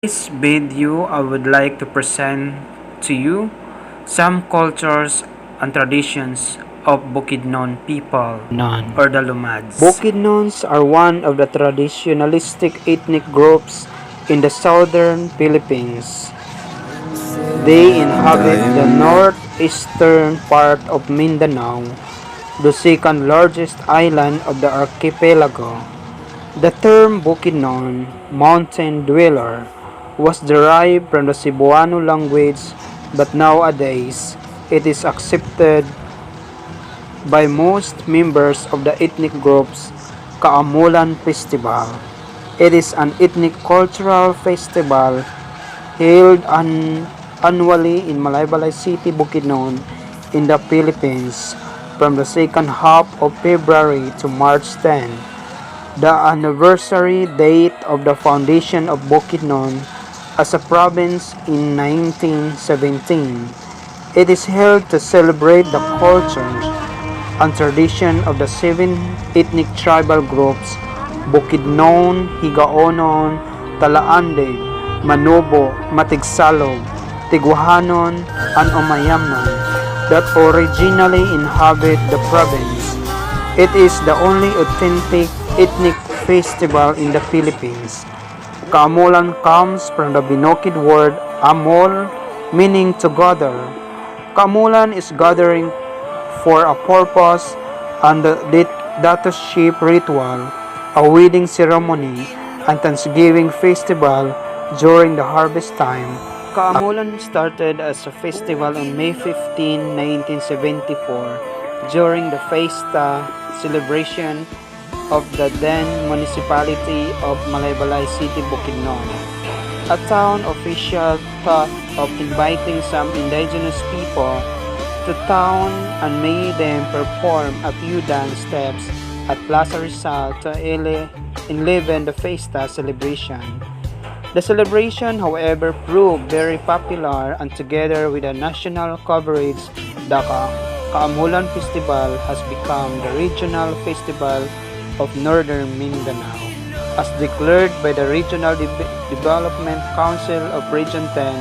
This video, I would like to present to you some cultures and traditions of Bukidnon people or the Lumads. Bukidnons are one of the traditionalistic ethnic groups in the southern Philippines. They inhabit the northeastern part of Mindanao, the second largest island of the archipelago. The term Bukidnon, mountain dweller, was derived from the Cebuano language, but nowadays it is accepted by most members of the ethnic groups Kaamulan Festival. It is an ethnic cultural festival held annually in Malaybalay City, Bukidnon, in the Philippines from the second half of February to March 10. The anniversary date of the foundation of Bukidnon as a province in 1917. It is held to celebrate the culture and tradition of the seven ethnic tribal groups Bukidnon, Higaonon, Talaandeg, Manobo, Matigsalog, Tiguhanon, and Umayamnon that originally inhabit the province. It is the only authentic ethnic festival in the Philippines. Kaamulan comes from the Binokid word amol, meaning to gather. Kaamulan is gathering for a purpose and the datusship ritual, a wedding ceremony, and Thanksgiving festival during the harvest time. Kaamulan started as a festival on May 15, 1974 during the Fiesta celebration of the then municipality of Malaybalay City, Bukidnon. A town official thought of inviting some indigenous people to town and made them perform a few dance steps at Plaza Rizal to enliven the Fiesta celebration. The celebration, however, proved very popular, and together with the national coverage, the Kaamulan Festival has become the regional festival of Northern Mindanao, as declared by the Regional Development Council of Region 10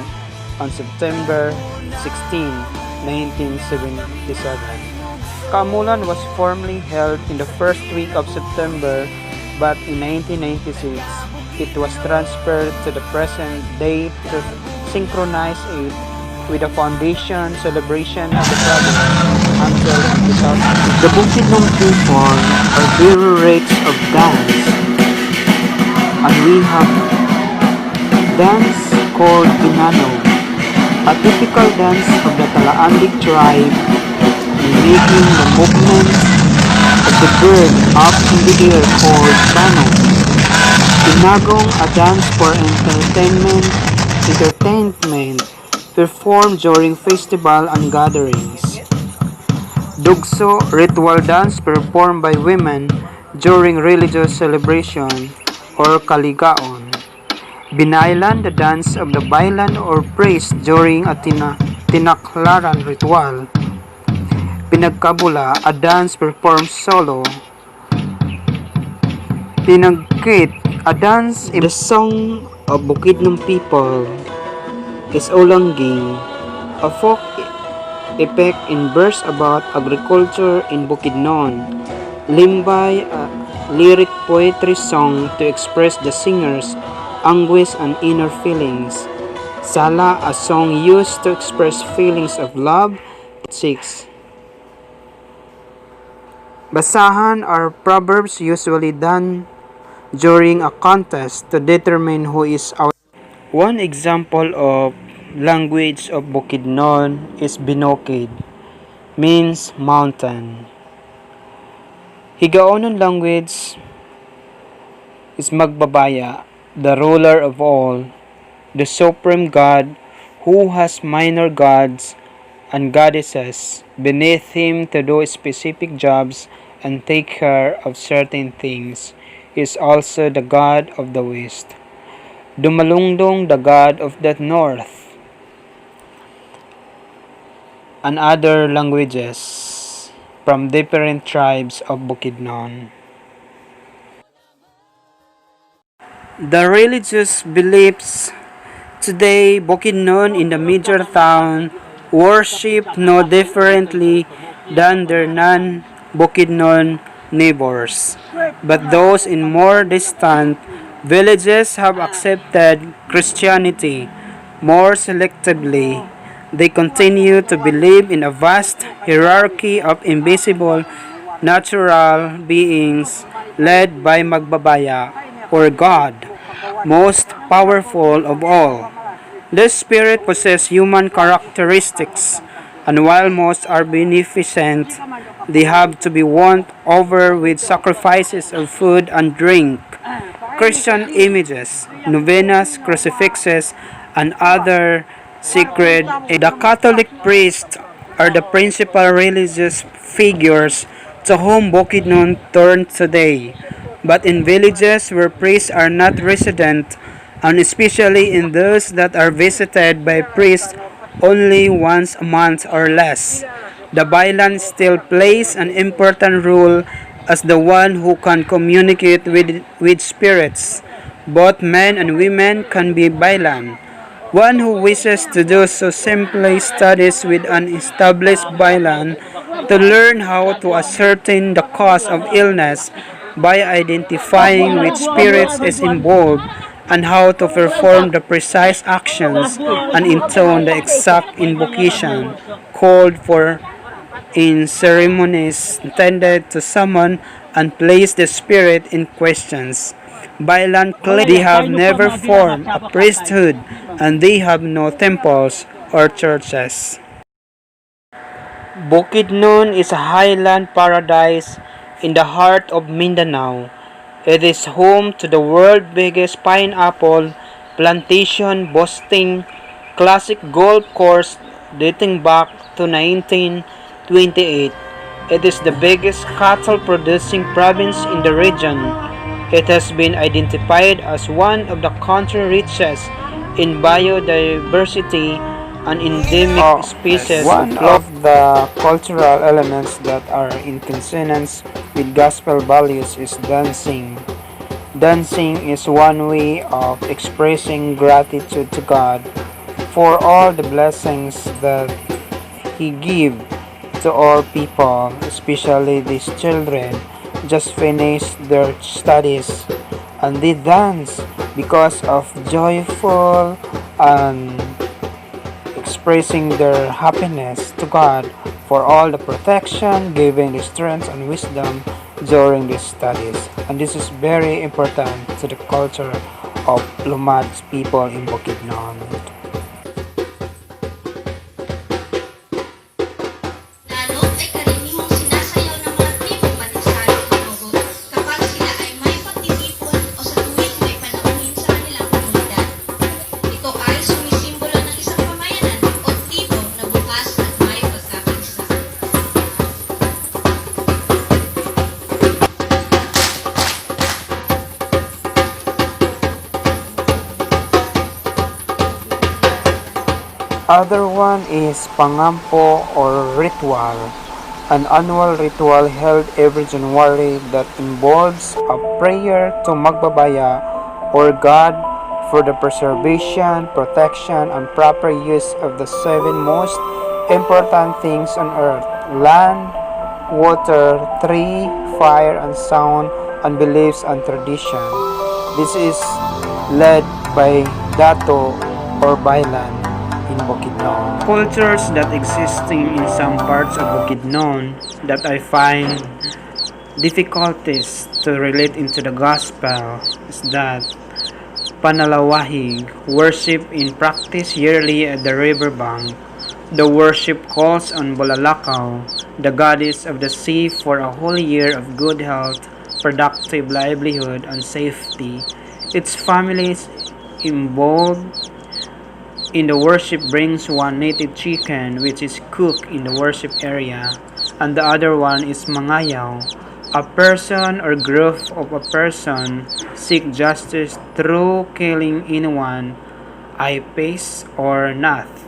on September 16, 1977. Kaamulan was formerly held in the first week of September, but in 1996, it was transferred to the present date to synchronize it with the foundation celebration of the province until 2000. The Bukidnon people are very rich of dance, and we have dance called Binano, a typical dance of the Talaandeg tribe, in making the movements of the bird up in the air called Bano. Binagong, a dance for entertainment performed during festival and gatherings. Dugso, ritual dance performed by women during religious celebration or kaligaon. Binailan, the dance of the bailan or priest during a tinaklaran ritual. Pinagkabula, a dance performed solo. Pinagkit, a dance in the song of Bukidnon people is Olangging, a folk epic in verse about agriculture in Bukidnon. Limbay, a lyric poetry song to express the singer's anguish and inner feelings. Sala, a song used to express feelings of love. 6. Basahan are proverbs usually done during a contest to determine who is out. One example of language of Bukidnon is Binokid, means mountain. Higaonon language is Magbabaya, the ruler of all, the supreme god who has minor gods and goddesses beneath him to do specific jobs and take care of certain things, is also the god of the west. Dumalungdong, the god of the north, and other languages from different tribes of Bukidnon. The religious beliefs Today, Bukidnon in the major town worship no differently than their non-Bukidnon neighbors. But those in more distant villages have accepted Christianity more selectively. They continue to believe in a vast hierarchy of invisible natural beings led by Magbabaya or God, most powerful of all. This spirit possesses human characteristics, and while most are beneficent, they have to be won over with sacrifices of food and drink, Christian images, novenas, crucifixes, and other sacred. The Catholic priests are the principal religious figures to whom Bukidnon turns today. But in villages where priests are not resident, and especially in those that are visited by priests only once a month or less, the Bailan still plays an important role as the one who can communicate with spirits. Both men and women can be Bailan. One who wishes to do so simply studies with an established Bailan to learn how to ascertain the cause of illness by identifying which spirits is involved and how to perform the precise actions and intone the exact invocation called for in ceremonies intended to summon and place the spirit in questions. Bailan claim they have never formed a priesthood and they have no temples or churches. Bukidnon is a highland paradise in the heart of Mindanao. It is home to the world's biggest pineapple plantation boasting classic golf course dating back to 1928. It is the biggest cattle producing province in the region. It has been identified as one of the country's richest in biodiversity and endemic species. One of the cultural elements that are in consonance with gospel values is dancing. Dancing is one way of expressing gratitude to God for all the blessings that He gives to all people, especially these children just finished their studies and they dance because of joyful and expressing their happiness to God for all the protection, giving the strength and wisdom during these studies. And this is very important to the culture of Lumad's people in Bukidnon. Nanot ay karaniwang sinasayaw ng mga tribong banigsalo o Nogo kapag sila ay may pagtitipon o sa tuwing may panauhin sa kanilang komunidad. Ito ay sumisimbolo ng isang pamayanan o tribo na bukas at may pagkakaisa. Other one is Pangampo or ritual, an annual ritual held every January that involves a prayer to Magbabaya or God for the preservation, protection, and proper use of the seven most important things on earth: land, water, tree, fire, and sound, and beliefs and tradition. This is led by Dato or Bailan in Bukidnon. Cultures that existing in some parts of Bukidnon that I find difficulties to relate into the gospel is that Panalawahig, worship in practice yearly at the riverbank. The worship calls on Bulalakaw, the goddess of the sea, for a whole year of good health, productive livelihood, and safety. Its families involved in the worship brings one native chicken which is cooked in the worship area, and the other one is mangayaw. A person or group of a person seek justice through killing anyone, Ipes or Nath,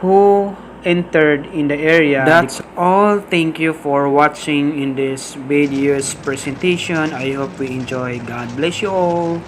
who entered in the area. That's all. Thank you for watching in this video's presentation. I hope we enjoy. God bless you all.